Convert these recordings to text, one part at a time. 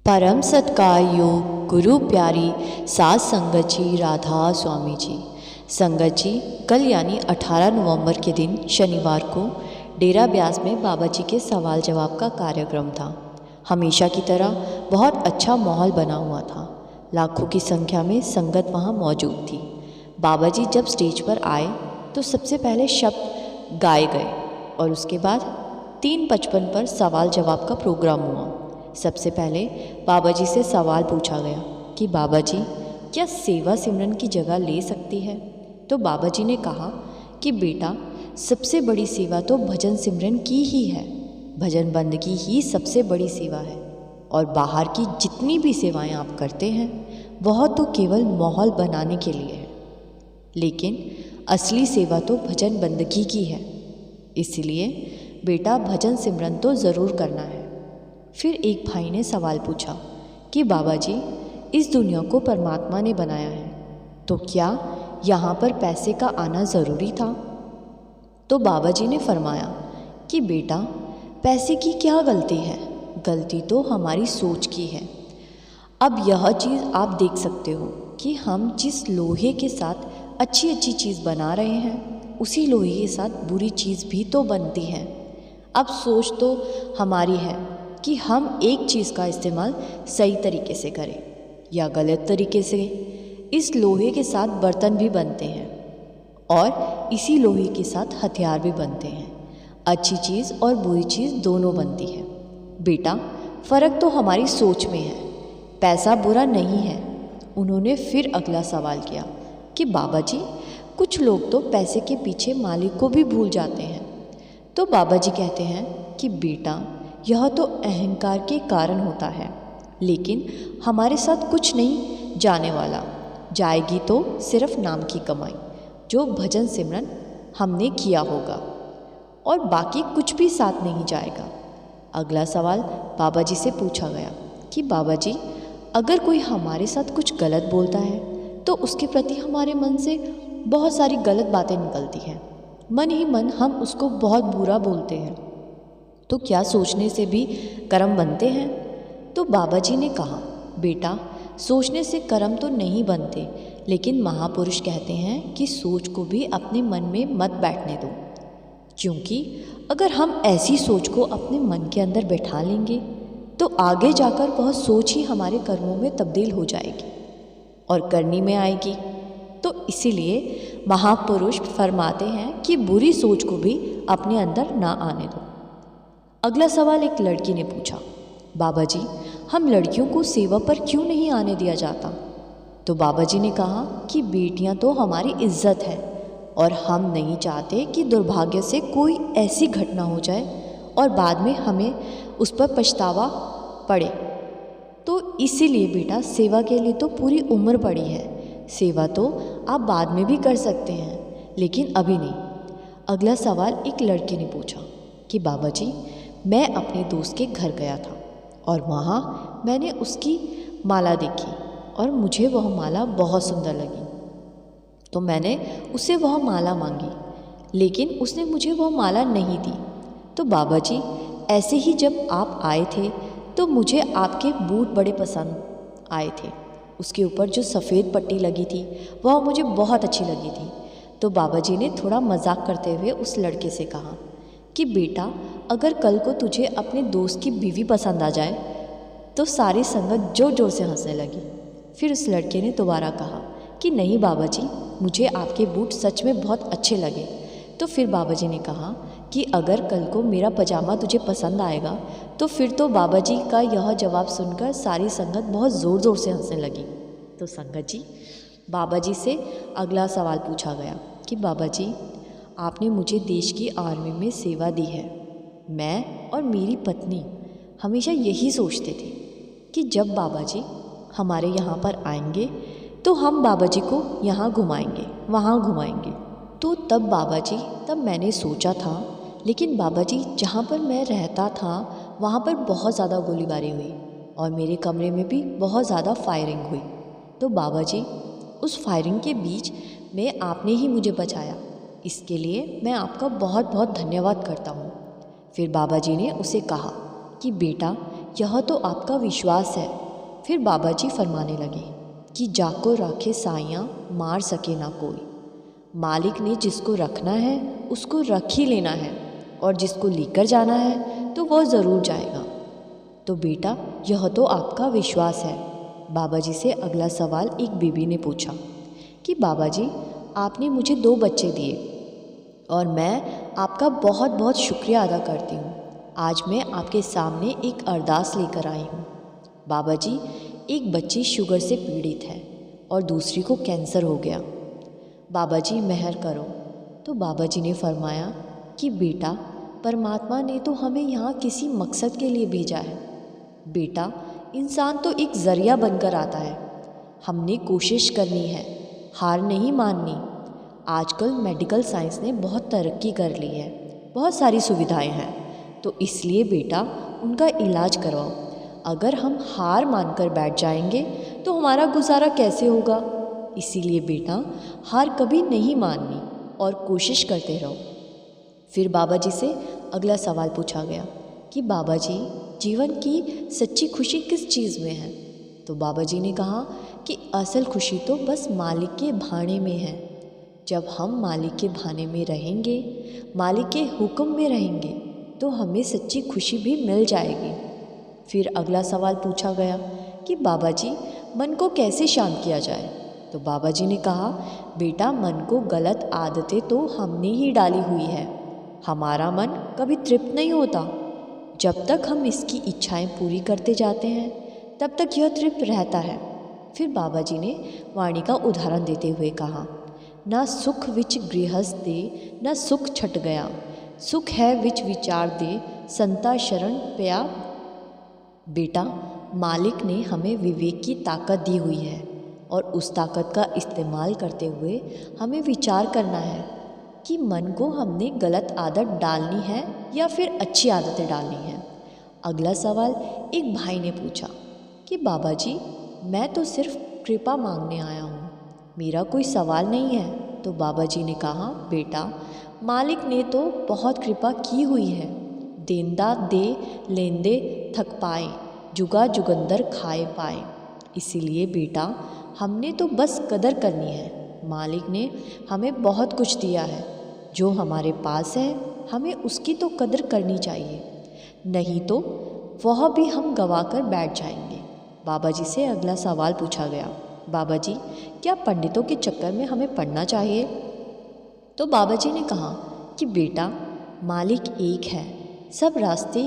परम सत्कार योग गुरु प्यारी सात संगत जी राधा स्वामी जी। संगत जी, कल यानी 18 नवंबर के दिन शनिवार को डेरा ब्यास में बाबा जी के सवाल जवाब का कार्यक्रम था। हमेशा की तरह बहुत अच्छा माहौल बना हुआ था। लाखों की संख्या में संगत वहाँ मौजूद थी। बाबा जी जब स्टेज पर आए तो सबसे पहले शब्द गाए गए और उसके बाद 3:55 पर सवाल जवाब का प्रोग्राम हुआ। सबसे पहले बाबा जी से सवाल पूछा गया कि बाबा जी, क्या सेवा सिमरन की जगह ले सकती है? तो बाबा जी ने कहा कि बेटा, सबसे बड़ी सेवा तो भजन सिमरन की ही है। भजन बंदगी ही सबसे बड़ी सेवा है और बाहर की जितनी भी सेवाएं आप करते हैं वह तो केवल माहौल बनाने के लिए है, लेकिन असली सेवा तो भजन बंदगी की है। इसलिए बेटा, भजन सिमरन तो ज़रूर करना है। फिर एक भाई ने सवाल पूछा कि बाबा जी, इस दुनिया को परमात्मा ने बनाया है, तो क्या यहाँ पर पैसे का आना ज़रूरी था? तो बाबा जी ने फरमाया कि बेटा, पैसे की क्या गलती है? गलती तो हमारी सोच की है। अब यह चीज़ आप देख सकते हो कि हम जिस लोहे के साथ अच्छी अच्छी चीज़ बना रहे हैं, उसी लोहे के साथ बुरी चीज़ भी तो बनती है। अब सोच तो हमारी है कि हम एक चीज़ का इस्तेमाल सही तरीके से करें या गलत तरीके से। इस लोहे के साथ बर्तन भी बनते हैं और इसी लोहे के साथ हथियार भी बनते हैं। अच्छी चीज़ और बुरी चीज़ दोनों बनती है। बेटा, फ़र्क तो हमारी सोच में है। पैसा बुरा नहीं है। उन्होंने फिर अगला सवाल किया कि बाबा जी, कुछ लोग तो पैसे के पीछे मालिक को भी भूल जाते हैं। तो बाबा जी कहते हैं कि बेटा, यह तो अहंकार के कारण होता है, लेकिन हमारे साथ कुछ नहीं जाने वाला। जाएगी तो सिर्फ नाम की कमाई, जो भजन सिमरन हमने किया होगा, और बाकी कुछ भी साथ नहीं जाएगा। अगला सवाल बाबा जी से पूछा गया कि बाबा जी, अगर कोई हमारे साथ कुछ गलत बोलता है तो उसके प्रति हमारे मन से बहुत सारी गलत बातें निकलती हैं। मन ही मन हम उसको बहुत बुरा बोलते हैं, तो क्या सोचने से भी कर्म बनते हैं? तो बाबा जी ने कहा, बेटा, सोचने से कर्म तो नहीं बनते, लेकिन महापुरुष कहते हैं कि सोच को भी अपने मन में मत बैठने दो, क्योंकि अगर हम ऐसी सोच को अपने मन के अंदर बैठा लेंगे तो आगे जाकर वह सोच ही हमारे कर्मों में तब्दील हो जाएगी और करनी में आएगी। तो इसीलिए महापुरुष फरमाते हैं कि बुरी सोच को भी अपने अंदर ना आने दो। अगला सवाल एक लड़की ने पूछा, बाबा जी, हम लड़कियों को सेवा पर क्यों नहीं आने दिया जाता? तो बाबा जी ने कहा कि बेटियां तो हमारी इज्जत है और हम नहीं चाहते कि दुर्भाग्य से कोई ऐसी घटना हो जाए और बाद में हमें उस पर पछतावा पड़े। तो इसीलिए बेटा, सेवा के लिए तो पूरी उम्र पड़ी है। सेवा तो आप बाद में भी कर सकते हैं, लेकिन अभी नहीं। अगला सवाल एक लड़के ने पूछा कि बाबा जी, मैं अपने दोस्त के घर गया था और वहाँ मैंने उसकी माला देखी और मुझे वह माला बहुत सुंदर लगी। तो मैंने उससे वह माला मांगी, लेकिन उसने मुझे वह माला नहीं दी। तो बाबा जी, ऐसे ही जब आप आए थे तो मुझे आपके बूट बड़े पसंद आए थे। उसके ऊपर जो सफ़ेद पट्टी लगी थी वह मुझे बहुत अच्छी लगी थी। तो बाबा जी ने थोड़ा मजाक करते हुए उस लड़के से कहा कि बेटा, अगर कल को तुझे अपने दोस्त की बीवी पसंद आ जाए। तो सारी संगत जोर जोर से हंसने लगी। फिर उस लड़के ने दोबारा कहा कि नहीं बाबा जी, मुझे आपके बूट सच में बहुत अच्छे लगे। तो फिर बाबा जी ने कहा कि अगर कल को मेरा पजामा तुझे पसंद आएगा। तो फिर तो बाबा जी का यह जवाब सुनकर सारी संगत बहुत ज़ोर ज़ोर से हंसने लगी। तो संगत जी, बाबा जी से अगला सवाल पूछा गया कि बाबा जी, आपने मुझे देश की आर्मी में सेवा दी है। मैं और मेरी पत्नी हमेशा यही सोचते थे कि जब बाबा जी हमारे यहाँ पर आएंगे तो हम बाबा जी को यहाँ घुमाएंगे, वहाँ घुमाएंगे। तो तब मैंने सोचा था, लेकिन बाबा जी, जहाँ पर मैं रहता था वहाँ पर बहुत ज़्यादा गोलीबारी हुई और मेरे कमरे में भी बहुत ज़्यादा फायरिंग हुई। तो बाबा जी, उस फायरिंग के बीच में आपने ही मुझे बचाया। इसके लिए मैं आपका बहुत बहुत धन्यवाद करता हूँ। फिर बाबा जी ने उसे कहा कि बेटा, यह तो आपका विश्वास है। फिर बाबा जी फरमाने लगे कि जाको राखे साइयाँ, मार सके ना कोई। मालिक ने जिसको रखना है उसको रख ही लेना है, और जिसको लेकर जाना है तो वह ज़रूर जाएगा। तो बेटा, यह तो आपका विश्वास है। बाबा जी से अगला सवाल एक बीबी ने पूछा कि बाबा जी, आपने मुझे 2 बच्चे दिए और मैं आपका बहुत बहुत शुक्रिया अदा करती हूँ। आज मैं आपके सामने एक अरदास लेकर आई हूँ। बाबा जी, एक बच्ची शुगर से पीड़ित है और दूसरी को कैंसर हो गया। बाबा जी मेहर करो। तो बाबा जी ने फरमाया कि बेटा, परमात्मा ने तो हमें यहाँ किसी मकसद के लिए भेजा है। बेटा, इंसान तो एक ज़रिया बनकर आता है। हमने कोशिश करनी है, हार नहीं माननी। आजकल मेडिकल साइंस ने बहुत तरक्की कर ली है, बहुत सारी सुविधाएं हैं, तो इसलिए बेटा उनका इलाज करवाओ। अगर हम हार मानकर बैठ जाएंगे तो हमारा गुजारा कैसे होगा? इसीलिए बेटा हार कभी नहीं माननी और कोशिश करते रहो। फिर बाबा जी से अगला सवाल पूछा गया कि बाबा जी, जीवन की सच्ची खुशी किस चीज़ में है? तो बाबा जी ने कहा कि असल खुशी तो बस मालिक के भाने में है। जब हम मालिक के भाने में रहेंगे, मालिक के हुक्म में रहेंगे, तो हमें सच्ची खुशी भी मिल जाएगी। फिर अगला सवाल पूछा गया कि बाबा जी, मन को कैसे शांत किया जाए? तो बाबा जी ने कहा, बेटा मन को गलत आदतें तो हमने ही डाली हुई है। हमारा मन कभी तृप्त नहीं होता। जब तक हम इसकी इच्छाएं पूरी करते जाते हैं तब तक यह तृप्त रहता है। फिर बाबा जी ने वाणी का उदाहरण देते हुए कहा, ना सुख विच गृहस्थ दे, न सुख छट गया। सुख है विच विचार दे, संता शरण पया। बेटा, मालिक ने हमें विवेक की ताकत दी हुई है और उस ताकत का इस्तेमाल करते हुए हमें विचार करना है कि मन को हमने गलत आदत डालनी है या फिर अच्छी आदतें डालनी है। अगला सवाल एक भाई ने पूछा कि बाबा जी, मैं तो सिर्फ कृपा मांगने आया हूँ, मेरा कोई सवाल नहीं है। तो बाबा जी ने कहा, बेटा मालिक ने तो बहुत कृपा की हुई है। देंदा दे लेंदे थक पाए, जुगा जुगंदर खाए पाए। इसीलिए बेटा हमने तो बस कदर करनी है। मालिक ने हमें बहुत कुछ दिया है, जो हमारे पास है हमें उसकी तो कदर करनी चाहिए, नहीं तो वह भी हम गवा कर बैठ जाएंगे। बाबा जी से अगला सवाल पूछा गया, बाबा जी, क्या पंडितों के चक्कर में हमें पढ़ना चाहिए? तो बाबा जी ने कहा कि बेटा मालिक एक है, सब रास्ते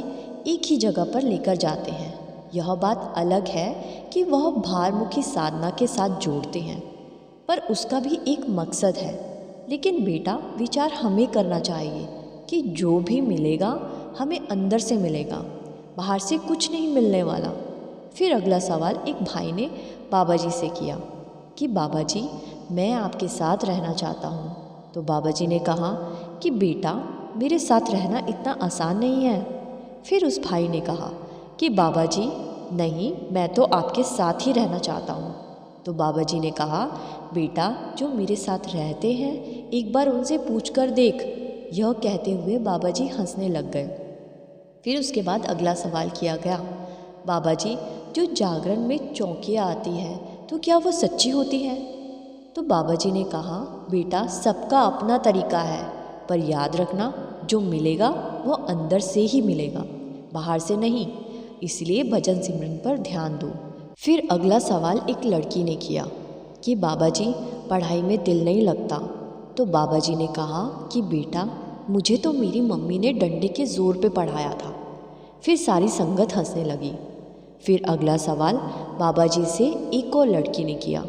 एक ही जगह पर लेकर जाते हैं। यह बात अलग है कि वह भारमुखी साधना के साथ जोड़ते हैं, पर उसका भी एक मकसद है। लेकिन बेटा विचार हमें करना चाहिए कि जो भी मिलेगा हमें अंदर से मिलेगा, बाहर से कुछ नहीं मिलने वाला। फिर अगला सवाल एक भाई ने बाबा जी से किया कि बाबा जी, मैं आपके साथ रहना चाहता हूँ। तो बाबा जी ने कहा कि बेटा मेरे साथ रहना इतना आसान नहीं है। फिर उस भाई ने कहा कि बाबा जी नहीं, मैं तो आपके साथ ही रहना चाहता हूँ। तो बाबा जी ने कहा, बेटा जो मेरे साथ रहते हैं एक बार उनसे पूछ कर देख। यह कहते हुए बाबा जी हंसने लग गए। फिर उसके बाद अगला सवाल किया गया, बाबा जी जो जागरण में चौकियाँ आती है तो क्या वो सच्ची होती है? तो बाबा जी ने कहा, बेटा सबका अपना तरीका है, पर याद रखना जो मिलेगा वो अंदर से ही मिलेगा, बाहर से नहीं। इसलिए भजन सिमरन पर ध्यान दो। फिर अगला सवाल एक लड़की ने किया कि बाबा जी पढ़ाई में दिल नहीं लगता। तो बाबा जी ने कहा कि बेटा मुझे तो मेरी मम्मी ने डंडे के ज़ोर पे पढ़ाया था। फिर सारी संगत हंसने लगी। फिर अगला सवाल बाबा जी से एक और लड़की ने किया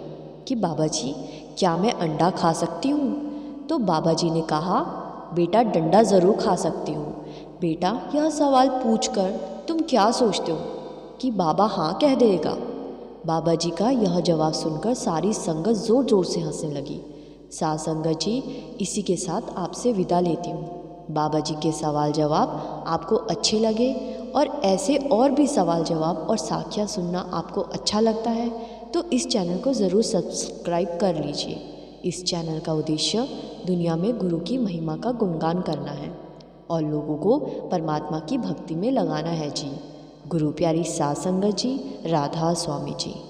कि बाबा जी क्या मैं अंडा खा सकती हूँ? तो बाबा जी ने कहा, बेटा डंडा ज़रूर खा सकती हूँ। बेटा यह सवाल पूछकर तुम क्या सोचते हो कि बाबा हाँ कह देगा? बाबा जी का यह जवाब सुनकर सारी संगत ज़ोर ज़ोर से हंसने लगी। साथ संगत जी, इसी के साथ आपसे विदा लेती हूँ। बाबा जी के सवाल जवाब आपको अच्छे लगे और ऐसे और भी सवाल जवाब और साखियाँ सुनना आपको अच्छा लगता है तो इस चैनल को ज़रूर सब्सक्राइब कर लीजिए। इस चैनल का उद्देश्य दुनिया में गुरु की महिमा का गुणगान करना है और लोगों को परमात्मा की भक्ति में लगाना है जी। गुरु प्यारी सात संगत जी, राधा स्वामी जी।